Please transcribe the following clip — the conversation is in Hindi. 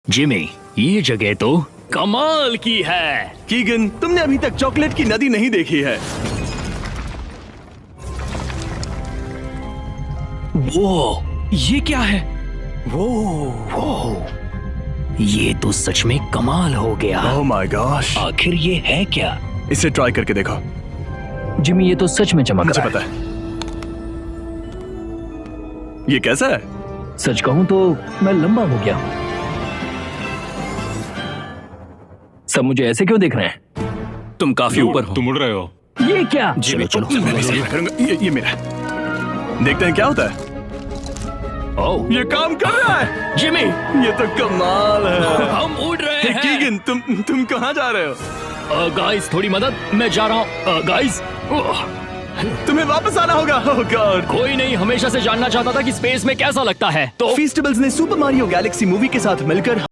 जिमी, ये जगह तो कमाल की है। कीगन, तुमने अभी तक चॉकलेट की नदी नहीं देखी है। वो ये क्या है? वो ये तो सच में कमाल हो गया। ओह माय गॉश, आखिर ये है क्या? इसे ट्राई करके देखो। जिमी, ये तो सच में चमक मुझे रहा पता है। ये कैसा है? सच कहूं तो मैं लंबा हो गया हूं। सब मुझे ऐसे क्यों देख रहे हैं? तुम काफी ऊपर हो। तुम उड़ रहे हो। ये क्या? चलो चलो मैं भी सेव करूंगा। ये मेरा है। देखते हैं क्या होता है। ओह, ये काम कर रहा है। जिमी, ये तो कमाल है। हम उड़ रहे हैं। कीगन, तुम कहाँ जा रहे हो? गाइस, थोड़ी मदद, मैं जा रहा हूँ। गाइस, तुम्हें वापस आना होगा। ओह गॉड। कोई नहीं, हमेशा से जानना चाहता था कि स्पेस में कैसा लगता है। तो फीस्टेबल्स ने सुपर मारियो गैलेक्सी मूवी के साथ मिलकर